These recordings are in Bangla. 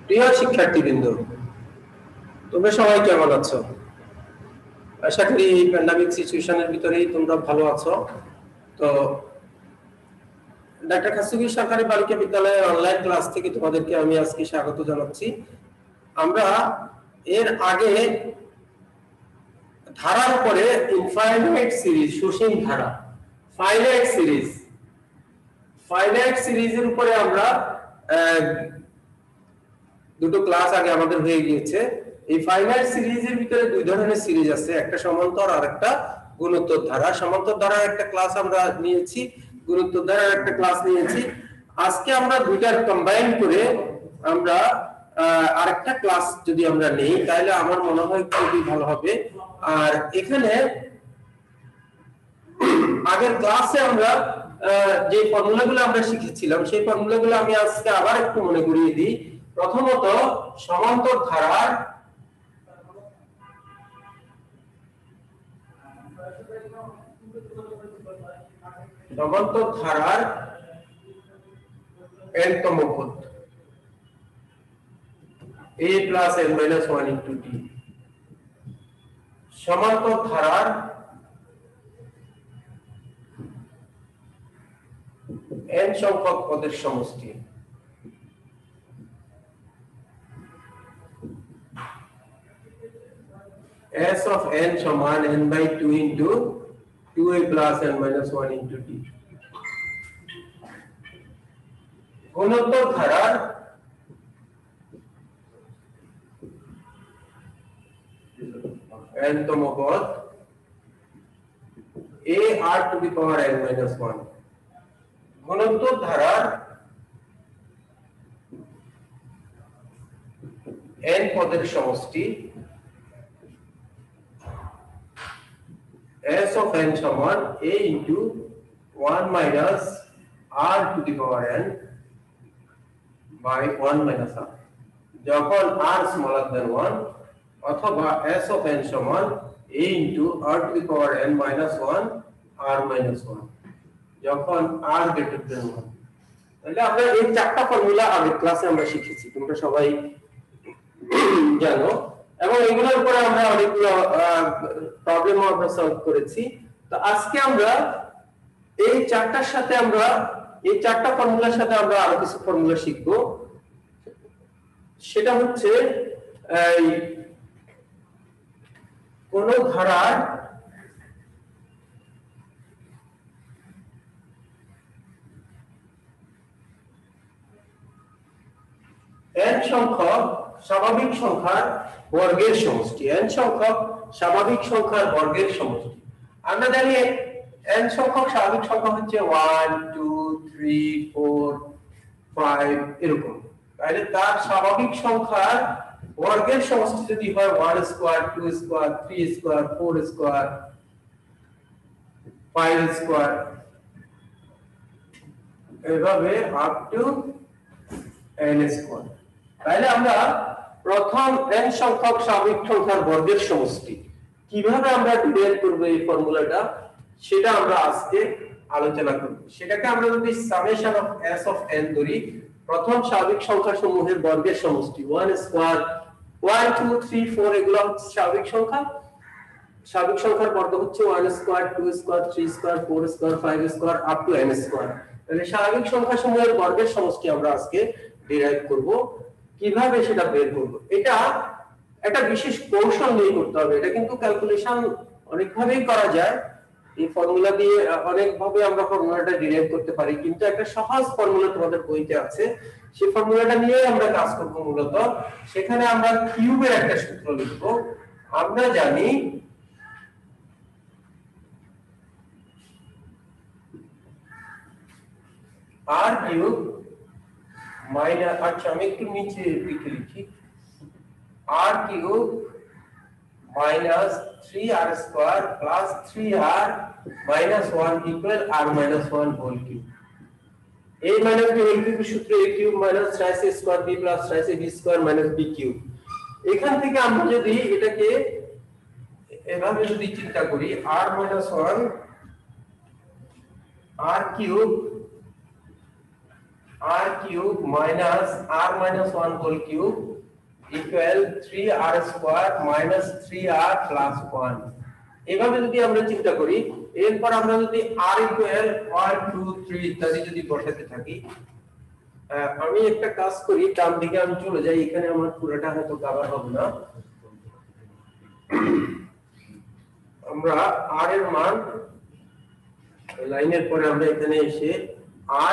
প্রিয় শিক্ষার্থীবৃন্দ, তোমরা সবাই কেমন আছো? আশা করি এই প্যান্ডামিক সিচুয়েশনের ভিতরেই তোমরা ভালো আছো। তো ডাক্তার খাসুগি সরকারি বালিকা বিদ্যালয়ের অনলাইন ক্লাস থেকে তোমাদেরকে আমি আজকে স্বাগত জানাচ্ছি। আমরা এর আগে ধারার উপরে ইনফাইনাইট সিরিজ, সসীম ধারা, ফাইনাইট সিরিজের উপরে আমরা দুটো ক্লাস আগে আমাদের হয়ে গিয়েছে। এই ফাইনাইট সিরিজের ভিতরে দুই ধরনের সিরিজ আছে, একটা সমান্তর আর একটা গুণোত্তর ধারা। সমান্তর ধারার একটা ক্লাস আমরা নিয়েছি, গুণোত্তর ধারার একটা ক্লাস নিয়েছি। আজকে আমরা দুইটার কম্বাইন করে আমরা আরেকটা ক্লাস যদি আমরা নেই তাহলে আমার মনে হয় খুবই ভালো হবে। আর এখানে আগের ক্লাসে আমরা যে ফর্মুলাগুলো আমরা শিখেছিলাম সেই ফর্মুলাগুলো আমি আজকে আবার একটু মনে করিয়ে দিই। প্রথমত সমান্তর ধারার n-তম পদ a plus n minus 1 into t, সমান্তর ধারার n সংখ্যক পদের সমষ্টি। S of n সমান n by 2 into 2a plus n minus 1 into t। গুণোত্তর ধারার n-তম পদ a r to the power n minus 1। গুণোত্তর ধারার n পদের সমষ্টি S of n সমান a into 1 minus r to the power n by 1 minus r, যখন r smaller than 1, অথবা S of n সমান a into r to the power n minus 1 r minus 1, যখন r greater than 1। তাহলে আমরা এই চারটা ফর্মুলা আগের ক্লাসে আমরা শিখেছি, তোমরা সবাই জানো, এবং এগুলোর উপরে আমরা অনেকগুলো প্রবলেম আমরা সলভ করেছি। তো আজকে আমরা এই চারটার সাথে আমরা এই চারটা ফর্মুলার সাথে আমরা আরো কিছু ফর্মুলা শিখব। সেটা হচ্ছে কোন ধারার n সংখ্যক স্বাভাবিক সংখ্যার বর্গের সমষ্টি। n সংখ্যক স্বাভাবিক সংখ্যার বর্গের সমষ্টি। আমরা জানি n সংখ্যক স্বাভাবিক সংখ্যা হচ্ছে 1 2 3 4 5 এরকম। তাহলে তার স্বাভাবিক সংখ্যার বর্গের সমষ্টি যদি হয় 1 square 2 square 3 square 4 square 5 square, এভাবে আপ টু n স্কয়ার। তাহলে আমরা প্রথম n সংখ্যক স্বাভাবিক সংখ্যার বর্গের সমষ্টি কিভাবে আমরা ডিরাইভ করব এই ফর্মুলাটা, সেটা আমরা আজকে আলোচনা করব। সেটাকে আমরা যদি summation of s of n ধরি, প্রথম স্বাভাবিক সংখ্যা সমূহের বর্গের সমষ্টি 1 স্কয়ার 1 2 3 4 এগুলো হচ্ছে স্বাভাবিক সংখ্যা। স্বাভাবিক সংখ্যার বর্গ হচ্ছে 1 square 2 square 3 square 4 square 5 square up to n square. তাহলে স্বাভাবিক সংখ্যা সমূহের বর্গের সমষ্টি আমরা আজকে ডিরাইভ করব। কিভাবে সেটা বের করব, এটা একটা বিশেষ কৌশল নিয়ে করতে হবে। এটা কিন্তু ক্যালকুলেশন অনেক ভাবেই করা যায়, এই ফর্মুলা দিয়ে অনেক ভাবে আমরা ফর্মুলাটা ডিরাইভ করতে পারি, কিন্তু একটা সহজ ফর্মুলা তোমাদের বইতে আছে, সেই ফর্মুলাটা নিয়ে আমরা কাজ করব মূলত। সেখানে আমরা কিউবের একটা সূত্র লিখব। আমরা জানি r কিউব মাইনাস, আচ্ছা আমি একটু নিচে দিকে লিখি, r cube minus 3r square plus 3r minus 1 equal r minus 1 whole cube। a minus b whole cube সূত্র a cube minus 3c square b plus 3c b square minus b cube। এখান থেকে আমরা যদি এটাকে এভাবে যদি চিন্তা করি, r minus 1 r cube r cube minus r minus 1 whole cube equal 3r square minus 3r plus 1 এভাবে যদি আমরা চিন্তা করি এরপর আমরা যদি r equal 1 2 3 ইত্যাদি যদি বসাতে থাকি আমি একটা কাজ করি ডান দিকে আমি চলে যাই এখানে আমার পুরোটা হয়তো কভার হবে না আমরা r এর মান লাইনের পরে আমরা এখানে এসে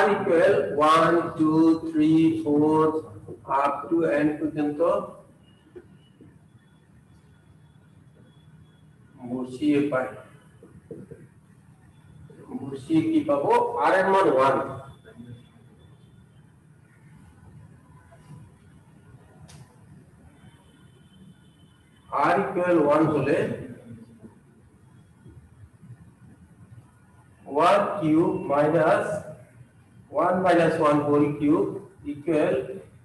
r equal 1 2 3 4 up to n পর্যন্ত বসিয়ে পাই বসিয়ে কি পাবো r এর মান 1 r equal 1 হলে 1 cube minus 1 minus 1 whole cube equal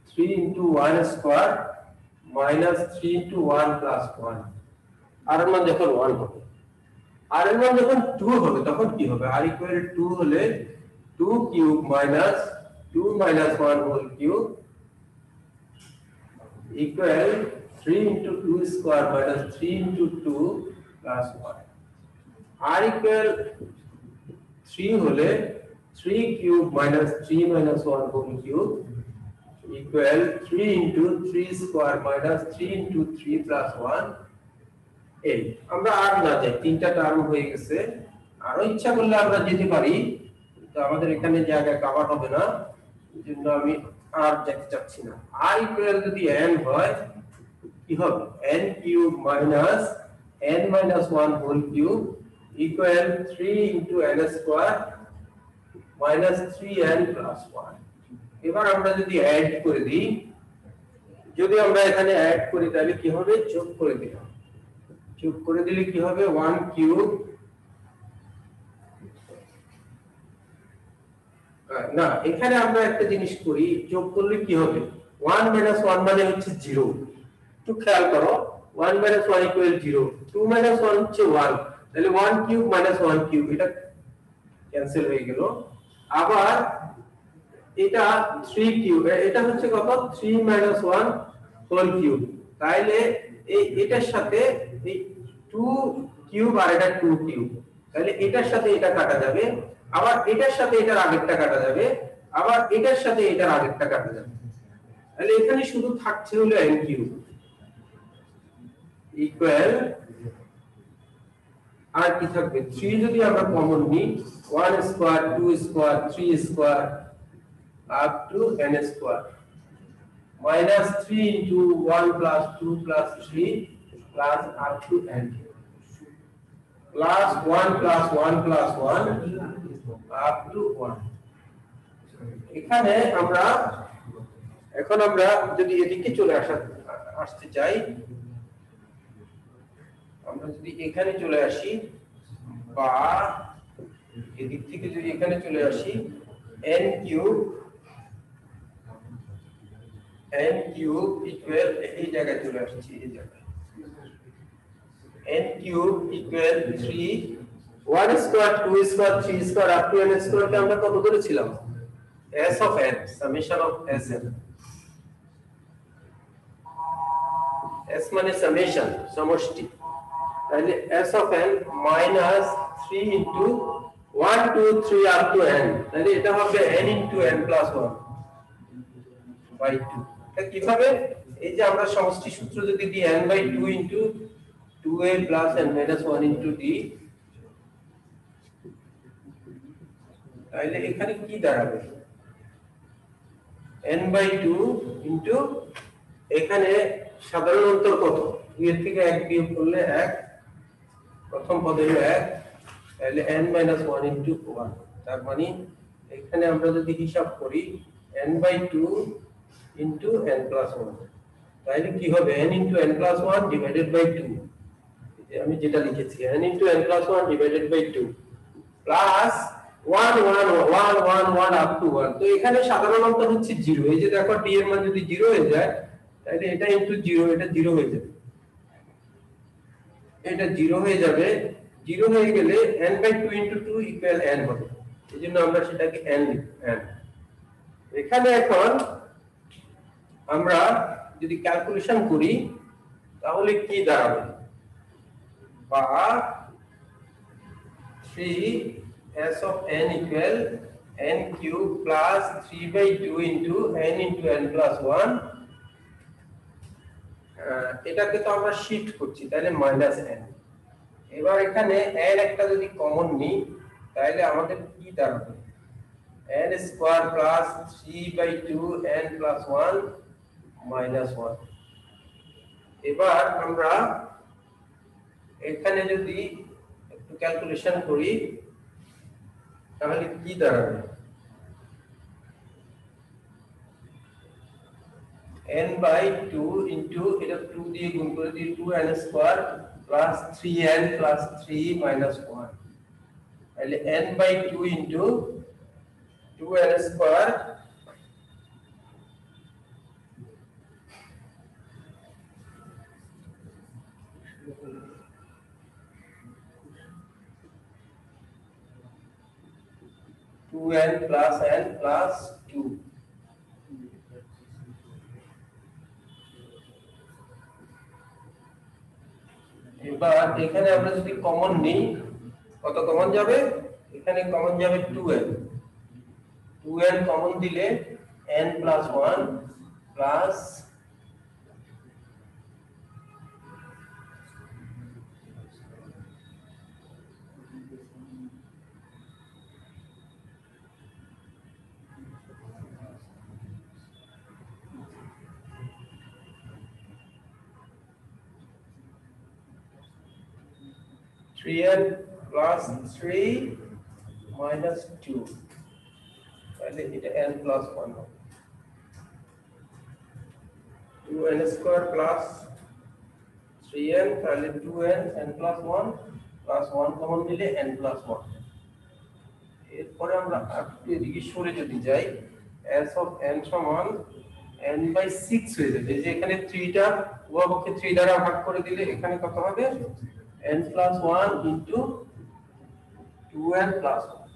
3 into 1 square minus 3 into 1 plus 1 r এর মান যখন 1 হবে r এর মান যখন 2 হবে তখন কি হবে r equal 2 হলে 2 cube minus 2 minus 1 whole cube equal 3 into 2 square minus 3 into 2 plus 1 r equal 3 হলে 3 cube minus 3 minus 1 whole cube equal 3 into 3 square minus 3 into 3 plus 1 8 আমরা আর না যাই তিনটা টার্ম হয়ে গেছে আরো ইচ্ছা করলে আমরা যেতে পারি তো আমাদের এখানে জায়গা কভার হবে না এজন্য আমি আর যেতে চাচ্ছি না r equal যদি n হয় কি হবে n cube minus n minus 1 whole cube equal 3 into n square minus 3n plus 1 এবার আমরা যদি অ্যাড করে দিই যদি আমরা এখানে অ্যাড করি তাহলে কি হবে যোগ করে দিলাম যোগ করে দিলে কি হবে 1 কিউব না এখানে আমরা একটা জিনিস করি যোগ করলে কি হবে 1 minus 1 মানে হচ্ছে 0 একটু খেয়াল করো 1 minus 1 equal 0 2 minus 1 হচ্ছে 1 তাহলে 1 কিউব minus 1 কিউব এটা ক্যান্সেল হয়ে গেল আবার এটা 3 কিউব এটা হচ্ছে কত 3 minus 1 হোল কিউব তাইলে এই এটার সাথে এই 2 কিউব আর এটা 2 কিউব তাহলে এটার সাথে এটা কাটা যাবে আবার এটার সাথে এটার আগেরটা কাটা যাবে আবার এটার সাথে এটার আগেরটা কাটা যাবে তাহলে এখানে শুধু থাকছে হলো n কিউব ইকুয়াল আর কি থাকবে 3 যদি আমরা কমন নিই 1 square 2 square 3 square up to n square minus 3 into 1 plus 2 plus 3 plus up to n plus 1 plus 1 plus 1 up to 1 এখানে আমরা এখন আমরা যদি এদিকে চলে আসতে চাই আমরা যদি এখানে চলে আসি বা এদিক থেকে যদি এখানে চলে আসি n cube equal এই জায়গায় চলে আসছে এই জায়গায় n cube equal 3 1 square 2 square 3 square up to n square কে আমরা কত ধরেছিলাম s of n summation of sn s মানে summation সমষ্টি তাহলে s of n minus 3 into 1 2 3 up to n তাহলে এটা হবে n into n plus 1 by 2 এটা কিভাবে এই যে আমরা সমষ্টি সূত্র যদি দিই n by 2 into 2a plus n minus 1 into d তাহলে এখানে কি দাঁড়াবে n by 2 into এখানে সাধারণ অন্তর কত 2 এর থেকে 1 বিয়োগ করলে 1 প্রথম পদে 1 তাহলে n minus 1 into 1 তার মানে এখানে আমরা যদি হিসাব করি n by 2 into n plus 1 তাহলে কি হবে n into n plus 1 divided by 2 আমি যেটা লিখেছি n into n plus 1 divided by 2 plus 1 1 1 1 1 up to 1 তো এখানে সাধারণ অন্তর হচ্ছে 0 এই যে দেখো d এর মান যদি 0 হয়ে যায় তাহলে এটা into 0 এটা 0 হয়ে যাবে এটা 0 হয়ে যাবে 0 হয়ে গেলে n by 2 into 2 equal n হবে এজন্য আমরা সেটাকে n লিখব n এখানে এখন আমরা যদি ক্যালকুলেশন করি তাহলে কি দাঁড়াবে, বা 3 s of n equal n cube plus 3/2 into n into n plus 1, এটাকে তো আমরা শিফট করছি তাহলে -n। এবার এখানে n একটা যদি কমন নিই তাহলে আমাদের কি দাঁড়াবে, n square plus 3/2 n plus 1 -1। এবার আমরা এখানে যদি একটু ক্যালকুলেশন করি তাহলে কি দাঁড়াবে, n/2 ইনটু এটা 2 দিয়ে গুণ করে দিই 2n square plus 3n plus 3 -1, তাহলে n/2 into 2n square n plus n plus 2। এবার এখানে আমরা যদি কমন নিই কত কমন যাবে, এখানে কমন যাবে 2n কমন দিলে n plus 1 plus 3n plus 3 minus 2, তাহলে এটা n plus 1 হবে, 2n স্কয়ার প্লাস 3n তাহলে 2n n plus 1 plus 1 common দিলে n plus 1। এরপরে আমরা একটু এদিকে সরে যদি যাই s of n সমান n/6 হয়ে যাবে, যে এখানে 3 টা উভয়পক্ষে 3 দ্বারা ভাগ করে দিলে এখানে কত হবে, n plus 1 into 2n plus 1।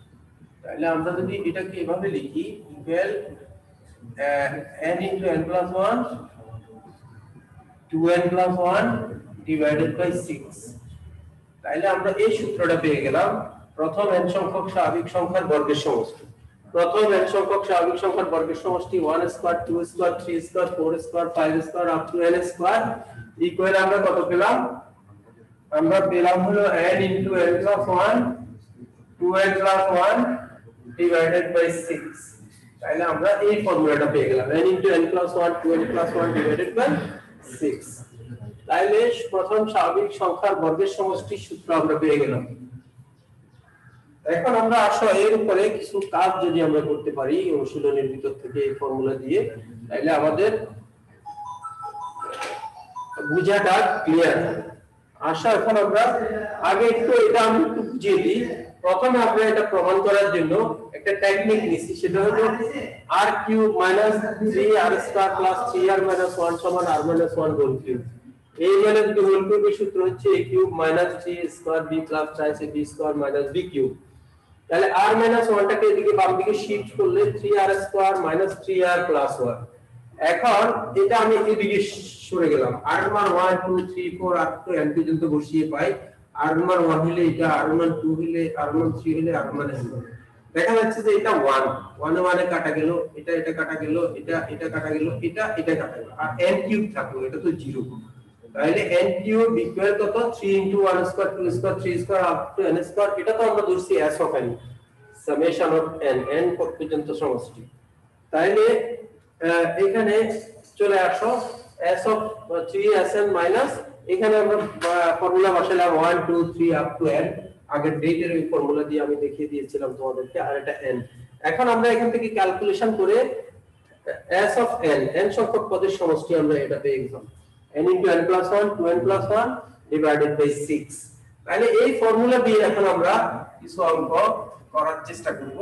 তাহলে আমরা যদি এটাকে এভাবে লিখি equal n into n plus 1 2n plus 1 divided by 6। তাহলে আমরা এই সূত্রটা পেয়ে গেলাম, প্রথম n সংখ্যক স্বাভাবিক সংখ্যার বর্গের সমষ্টি। প্রথম n সংখ্যক স্বাভাবিক সংখ্যার বর্গের সমষ্টি 1 square 2 square 3 square 4 square 5 square up to n square equal আমরা কত পেলাম, আমরা পেলাম হলো n into n plus 1 2n plus 1 divided by 6। তাহলে আমরা এই ফর্মুলাটা পেয়ে গেলাম, n into n plus 1 2n plus 1 divided by 6। তাহলে প্রথম স্বাভাবিক সংখ্যার বর্গের সমষ্টির সূত্র আমরা পেয়ে গেলাম। এখন আমরা আসো এর উপরে কিছু কাজ যদি আমরা করতে পারি অনুশীলনের ভিতর থেকে এই ফর্মুলা দিয়ে, তাহলে আমাদের বুঝাটা ক্লিয়ার। আশা এখন আমরা আগে একটু এটা আমি একটু বুঝিয়ে দিই। প্রথমে আমরা এটা প্রমাণ করার জন্য একটা টেকনিক নিছি, সেটা হলো r³ - 3r² + 3r - 1 = r - 1 whole cube. a - b whole কিউবের সূত্র হচ্ছে a³ - 3² b + আছে b² - b³। তাহলে r - 1 টাকে এদিকে বাম দিকে শিফট করলে 3r² - 3r + 1। এখন এটা আমি এদিকে সরে গেলাম, r মান 1 2 3 4 আপ টু n পর্যন্ত বসিয়ে পাই। r মান 1 হলে এটা, r মান 2 হলে, r মান 3 হলে, r মান 0। দেখা যাচ্ছে যে এটা 1 1 1 কাটা গেল, এটা এটা কাটা গেল, এটা এটা কাটা গেল, এটা এটা কাটা গেল, আর n কিউব থাকলো, এটা তো 0। তাহলে n কিউব ইকুয়াল কত, 3 * 1² 2² 3² আপ টু n স্কয়ার। এটা তো আমরা ধরছি s of n, summation of n, n পর্যন্ত সমষ্টি। তাহলে এখানে চলে আসো s অফ 3sn মাইনাস, এখানে আমরা ফর্মুলা বসালাম 1 2 3 আপ টু n, আগের ডেটের এই ফর্মুলা দিয়ে আমি দেখিয়ে দিয়েছিলাম তোমাদেরকে, আর এটা n। এখন আমরা এখান থেকে ক্যালকুলেশন করে s অফ n, n সংখ্যক পদের সমষ্টি আমরা এটা পেয়ে গেলাম, n * n + 1 2n + 1 divided by 6। তাহলে এই ফর্মুলা দিয়ে এখন আমরা কিছু অঙ্ক করার চেষ্টা করব।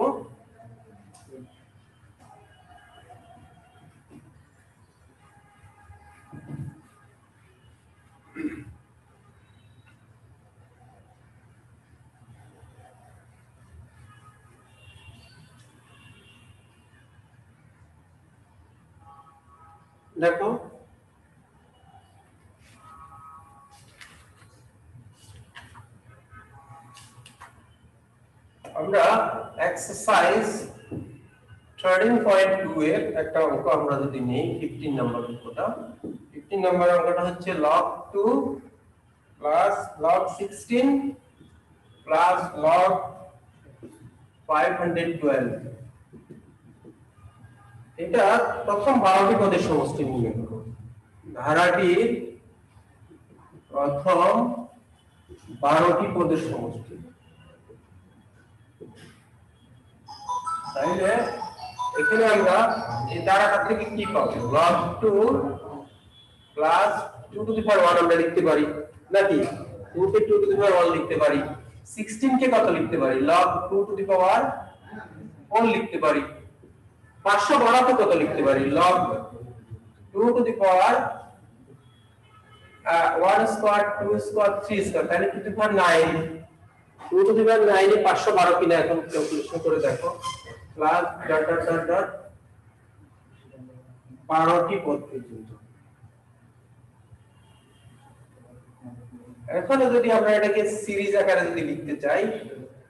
দেখো আমরা এক্সারসাইজ 13.2 এর একটা অঙ্ক আমরা যদি নেই 15 নম্বর অঙ্কটা 15 নম্বর অঙ্কটা হচ্ছে log 2 plus log 16 plus log 512 এটা প্রথম 12টি পদের সমষ্টি নির্ণয় করো ধারাটির প্রথম 12টি পদের সমষ্টি তাহলে এখানে আমরা এই ধারাটা থেকে কি পাবো log 2 plus 2 to the power 1 আমরা লিখতে পারি নাকি 2 কে 2 to the power 1 লিখতে পারি 16 কে কত লিখতে পারি log 2 to the power 4 লিখতে পারি 512 কত লিখতে পারি log 2 to the power 1 square 2 square 3 square তাহলে to the power 9 2 to the power 9 এ 512 কিনা এখন ক্যালকুলেশন করে দেখো plus dot dot dot dot 12টি পদ পর্যন্ত এখন যদি আমরা এটাকে সিরিজ আকারে যদি লিখতে চাই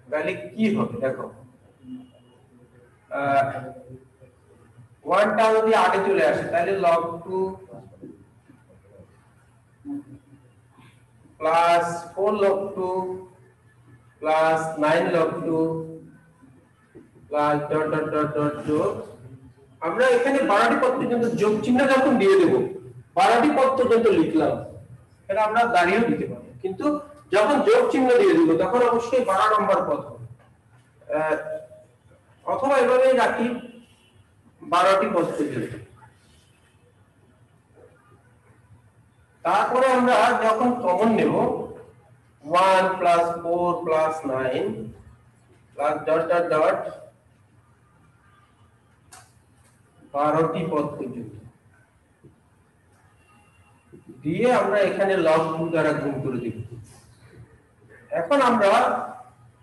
তাহলে কি হবে দেখো 1 টা যদি আগে চলে আসে তাহলে log 2 plus 4 log 2 plus 9 log 2 plus dot dot dot dot যোগ আমরা এখানে 12টি পদ পর্যন্ত যোগ চিহ্ন যখন দিয়ে দেব 12টি পদ পর্যন্ত লিখলাম এটা আমরা দাঁড়িয়েও দিতে পারি কিন্তু যখন যোগ চিহ্ন দিয়ে দেব তখন অবশ্যই 12 নম্বর পদ হবে অথবা এভাবেই রাখি 12টি পদ পর্যন্ত তারপরে আমরা যখন কমন নেব 1 plus 4 plus 9 plus dot dot dot 12টি পদ পর্যন্ত দিয়ে আমরা এখানে log 2 দ্বারা গুণ করে দেব এখন আমরা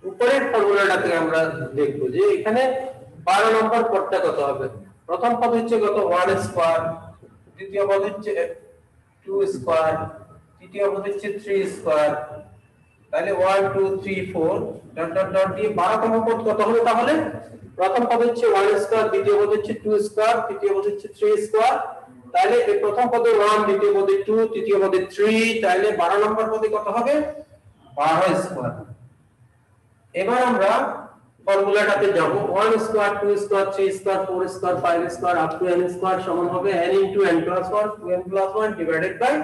উপরের ফর্মুলাটাকে আমরা দেখব যে এখানে 12 নম্বর পদটা কত হবে প্রথম পদ হচ্ছে কত 1 স্কয়ার দ্বিতীয় পদ হচ্ছে 2 স্কয়ার তৃতীয় পদ হচ্ছে 3 স্কয়ার তাহলে 1 2 3 4 ডট ডট ডট দিয়ে 12 তম পদ কত হবে তাহলে প্রথম পদ হচ্ছে 1 স্কয়ার দ্বিতীয় পদ হচ্ছে 2 স্কয়ার তৃতীয় পদ হচ্ছে 3 স্কয়ার তাহলে এই প্রথম পদে 1 দ্বিতীয় পদে 2 তৃতীয় পদে 3 তাহলে 12 নম্বর পদে কত হবে 12 স্কয়ার এবার আমরা ফর্মুলাটাতে যাব 1 square 2 square 3 square 4 square 5 square up to n square সমান হবে n into n plus 1 2n plus 1 divided by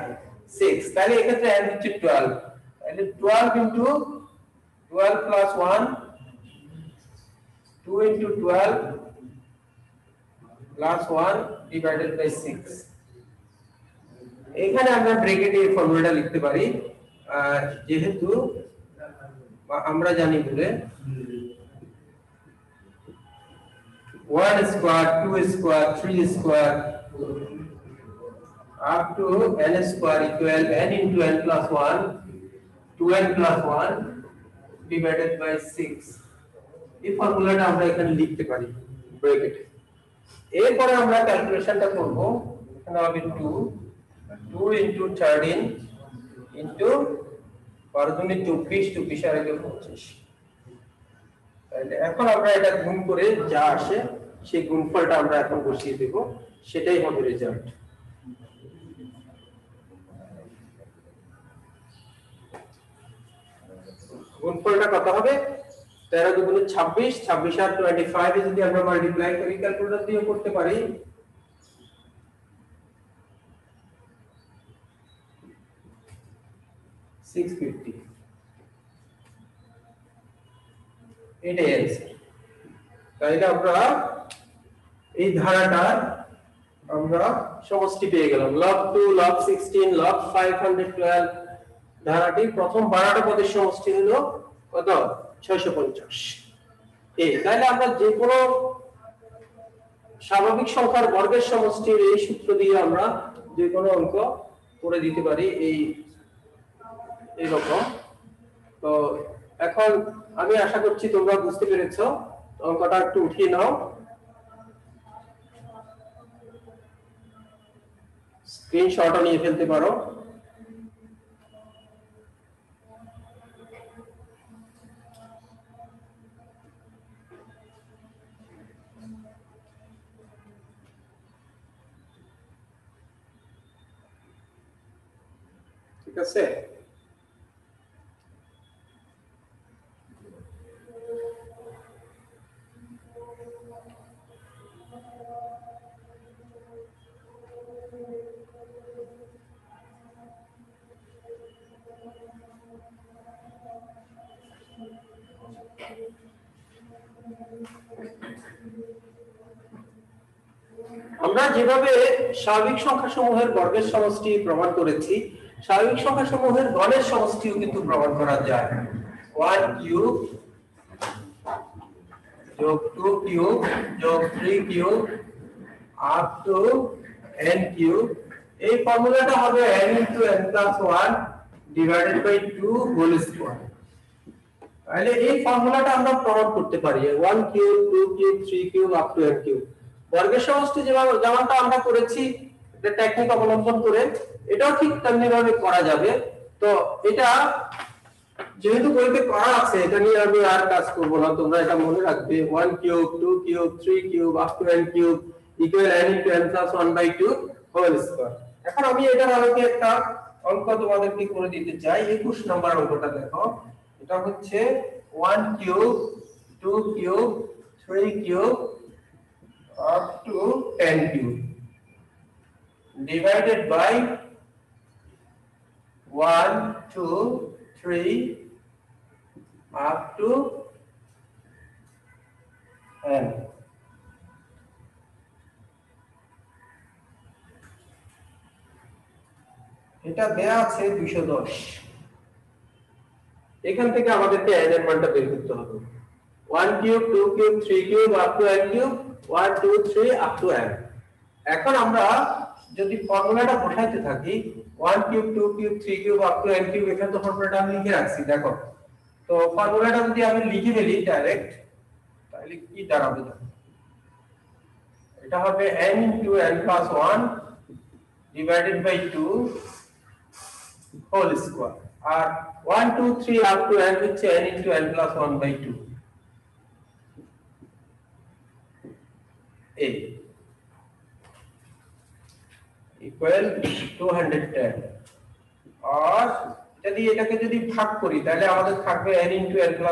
6 তাহলে এক্ষেত্রে n হচ্ছে 12 তাহলে 12 into 12 plus 1 2 into 12 plus 1 divided by 6 এখানে আমরা ব্র্যাকেটে এই ফর্মুলাটা লিখতে পারি যেহেতু আমরা জানি বলে 1 square 2 square 3 square up to n square equal n into n plus 1 2n plus 1 divided by 6 এই ফর্মুলাটা আমরা এখানে লিখতে পারি ব্র্যাকেটে এরপরে আমরা ক্যালকুলেশনটা করব এখানে হবে 2 into 13 into 24 24 আর 25 তাহলে এখন আমরা এটা গুণ করে যা আসে সেই গুণফলটা আমরা এখন বসিয়ে দেব সেটাই হবে রেজাল্ট গুণফলটা কত হবে 13 দুগুণে 26 26 আর 25 এ যদি আমরা মাল্টিপ্লাই করি ক্যালকুলেটর দিয়ে করতে পারি 650 এটাই आंसर তাহলে আমরা এই ধারাটা আমরা সমষ্টি পেয়ে গেলাম log 2 log 16 log 512 ধারাটির প্রথম 12টা পদের সমষ্টি হলো কত 650 এই তাহলে আমরা যে কোনো স্বাভাবিক সংখ্যার বর্গের সমষ্টির এই সূত্র দিয়ে আমরা যে কোনো অঙ্ক করে দিতে পারি এই রকম তো এখন আমি আশা করছি তোমরা বুঝতে পেরেছো অঙ্কটা একটু উঠিয়ে নাও স্ক্রিনশটও নিয়ে ফেলতে পারো। ঠিক আছে, আমরা যেভাবে স্বাভাবিক সংখ্যাসমূহের বর্গের সমষ্টি প্রমাণ করেছি, স্বাভাবিক সংখ্যাসমূহের গণের সমষ্টিও কিন্তু প্রমাণ করা যায়। 1 কিউব যোগ 2 কিউব যোগ 3 cube up to n cube, এই ফর্মুলাটা হবে n * n + 1 divided by 2 whole square. তাহলে এই ফর্মুলাটা আমরা প্রমাণ করতে পারি 1 cube 2 cube 3 cube up to n cube. বর্গের সমষ্টি যেমনটা আমরা করেছি এটা টেকনিক অবলম্বন করে, এটাও ঠিক তেমনি ভাবে করা যাবে। তো এটা যেহেতু বইতে করা আছে, এটা নিয়ে আমি আর কাজ করব না, তোমরা এটা মনে রাখবে 1 cube 2 cube 3 cube up to n cube equal n * n + 1/2 whole square. এখন আমি এটার আলোকে একটা অঙ্ক তোমাদেরকে করে দিতে চাই। 21 নম্বর অঙ্কটা দেখো। এটা হচ্ছে 1 cube 2 cube 3 cube up to 10 cube divided by 1 2 3 up to n। এটা দেয়া আছে 210। এখান থেকে আমাদেরকে n এর মানটা বের করতে হবে। 1 cube 2 cube 3 cube up to n cube 1 2 3 up to n। এখন আমরা যদি ফর্মুলাটা বসাইতে থাকি 1 cube 2 cube 3 cube up to n cube, এখানে তো ফর্মুলাটা আমি লিখে রাখছি দেখো। তো ফর্মুলাটা যদি আমি লিখে ফেলি ডাইরেক্ট, তাহলে কি দাঁড়াবে? এটা হবে n * n + 1 divided by 2 whole square. আর 1 2 3 up to n হচ্ছে n * n + 1/2 a ইকুয়াল 210। আর যদি এটাকে যদি ভাগ করি তাহলে আমাদের থাকবে n * n +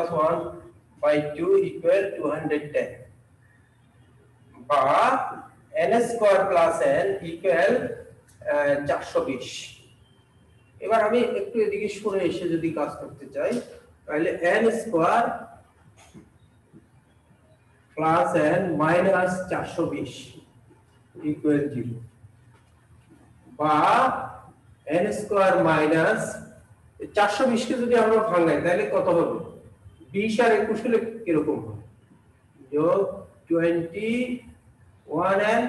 1/2 ইকুয়াল 210 বা n² + n ইকুয়াল 420। এবার আমি একটু এদিকে সরে এসে যদি কাজ করতে চাই, তাহলে n² + n - 420 ইকুয়াল 0 বা n² - 420 কে যদি আমরা ভাঙাই তাহলে কত হবে? 20 আর 21 হলে কি রকম হবে? যোগ 21n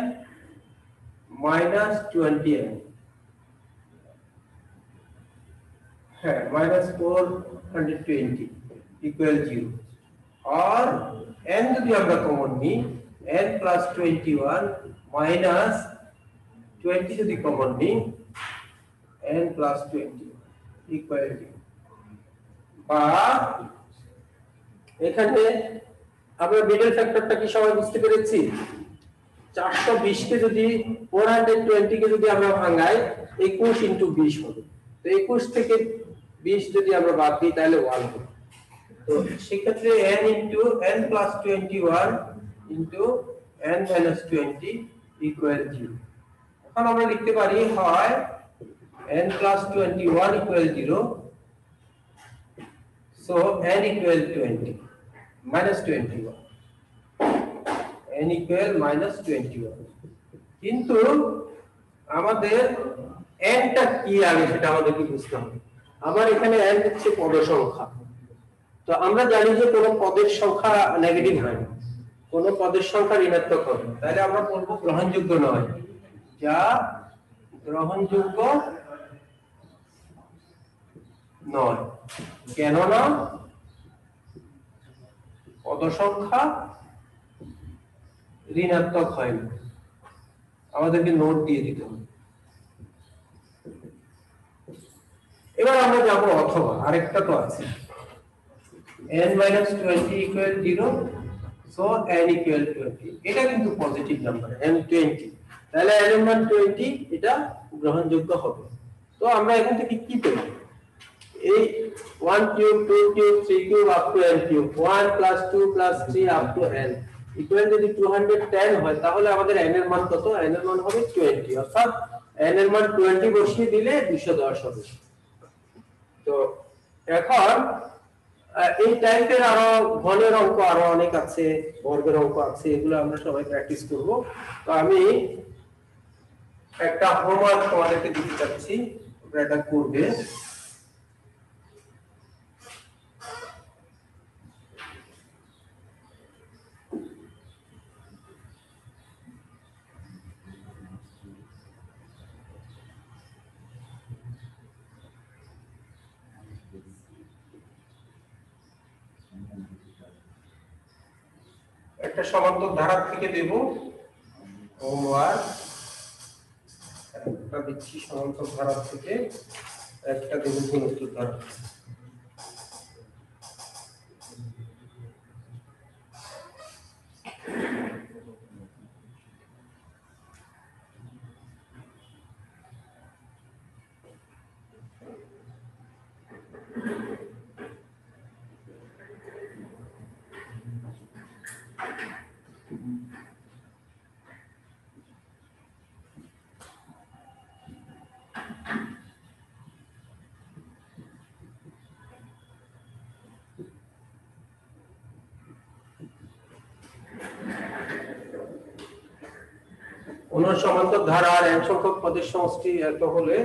- 20n, হ্যাঁ -420 ইকুয়াল 0। আর n যদি আমরা কমন নিই, n + 21 - 20 যদি কমন নিই, n + 20 ইকুয়াল 0 বা এখানে আমরা মিডল ফ্যাক্টরটা কি সবাই বুঝতে পেরেছি? 420 কে যদি 420 কে যদি আমরা ভাঙাই 21 * 20 হবে। তো 21 থেকে 20 যদি আমরা বাদ দিই তাহলে 1 হবে। তো সেই ক্ষেত্রে n * n + 21 * n - 20 ইকুয়াল 0। এখন আমরা লিখতে পারি হয় n + 21 equal 0, so n equal 20 -21, n equal -21। কিন্তু আমাদের n টা কি আগে সেটা আমাদেরকে বুঝতে হবে। আমার এখানে n হচ্ছে পদ সংখ্যা। তো আমরা জানি যে কোন পদের সংখ্যা নেগেটিভ হয় না, কোন পদের সংখ্যা ঋণাত্মক হবে। তাহলে আমরা বলবো গ্রহণযোগ্য নয়, যা গ্রহণযোগ্য নয়। কেননা পদ সংখ্যা ঋণাত্মক হয় না। আমাদেরকে নোট দিয়ে দিতে হবে। এবার আমরা যাব অথবা আরেকটা তো আছে n minus 20 equal 0 so n equal 20 এটা কিন্তু পজিটিভ নাম্বার n 20 তাহলে n এর মান 20 এটা গ্রহণযোগ্য হবে তো আমরা এখান থেকে কি পেলাম এই 1 cube 2 cube 3 cube up to n cube 1 plus 2 plus 3 up to n equal যদি 210 হয় তাহলে আমাদের n এর মান কত n এর মান হবে 20 অর্থাৎ n এর মান 20 বসিয়ে দিলে 210 হবে তো এখন এই টাইপের আরো ঘনের অঙ্ক আরো অনেক আছে বর্গের অঙ্ক আছে এগুলো আমরা সবাই প্র্যাকটিস করব তো আমি একটা হোমওয়ার্ক তোমাদেরকে দিতে চাচ্ছি তোমরা এটা করবে একটা সমান্তর ধারা থেকে দেব হোমওয়ার্ক একটা দিচ্ছি সমান্তর ধারা থেকে একটা দেব গুণোত্তর ধারা কোন সমান্তর ধারার n সংখ্যক পদের সমষ্টি এত হলে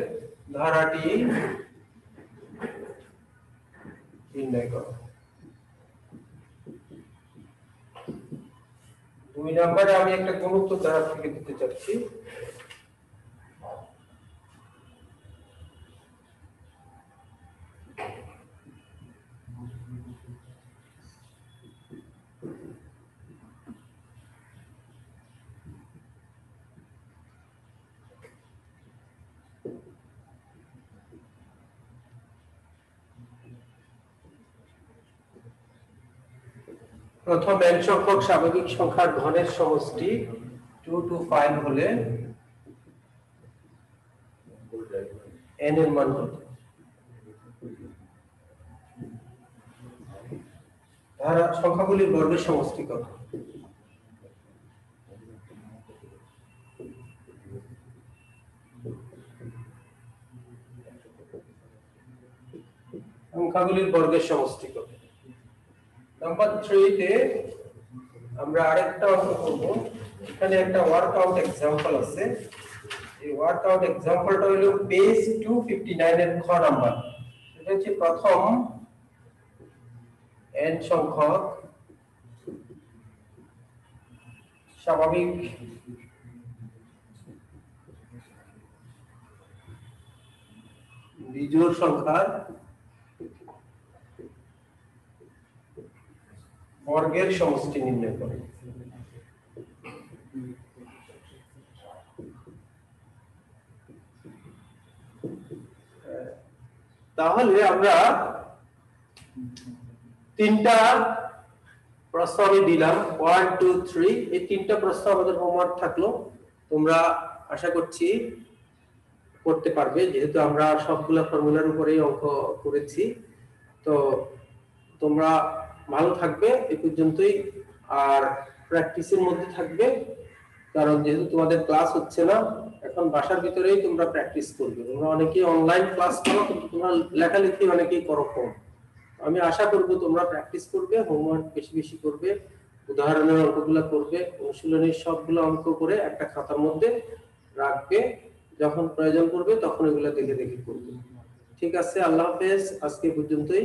ধারাটি নির্ণয় করো 2 নম্বরে আমি একটা গুণোত্তর ধারা থেকে দিতে চাচ্ছি প্রথম n সংখ্যক স্বাভাবিক সংখ্যার ঘনের সমষ্টি 2 to 5 হলে n এর মান কত ধারা সংখ্যাগুলির বর্গের সমষ্টি কত সংখ্যাগুলির বর্গের সমষ্টি কত নাম্বার 3 তে আমরা আরেকটা অঙ্ক করব এখানে একটা ওয়ার্কআউট एग्जांपल আছে এই ওয়ার্কআউট एग्जांपलটা হলো পেজ 259 এর খ নাম্বার এটা হচ্ছে প্রথম n সংখ্যক স্বাভাবিক বিজোড় সংখ্যার বর্গের সমষ্টি নির্ণয় করো তাহলে আমরা তিনটা প্রশ্ন আমি দিলাম 1 2 3 এই তিনটা প্রশ্ন আমাদের হোমওয়ার্ক থাকলো তোমরা আশা করছি করতে পারবে যেহেতু আমরা সবগুলা ফর্মুলার উপরেই অঙ্ক করেছি তো তোমরা ভালো থাকবে এই পর্যন্তই আর প্র্যাকটিসের মধ্যে থাকবে কারণ যেহেতু তোমাদের ক্লাস হচ্ছে না এখন বাসার ভিতরেই তোমরা প্র্যাকটিস করবে তোমরা অনেকেই অনলাইন ক্লাস করো কিন্তু তোমরা লেখালেখি অনেকেই করো কম আমি আশা করব তোমরা প্র্যাকটিস করবে হোমওয়ার্ক বেশি বেশি করবে উদাহরণের অঙ্কগুলো করবে অনুশীলনের সবগুলো অঙ্ক করে একটা খাতার মধ্যে রাখবে যখন প্রয়োজন পড়বে তখন এগুলো দেখে দেখে করবে ঠিক আছে আল্লাহ হাফেজ আজকে পর্যন্তই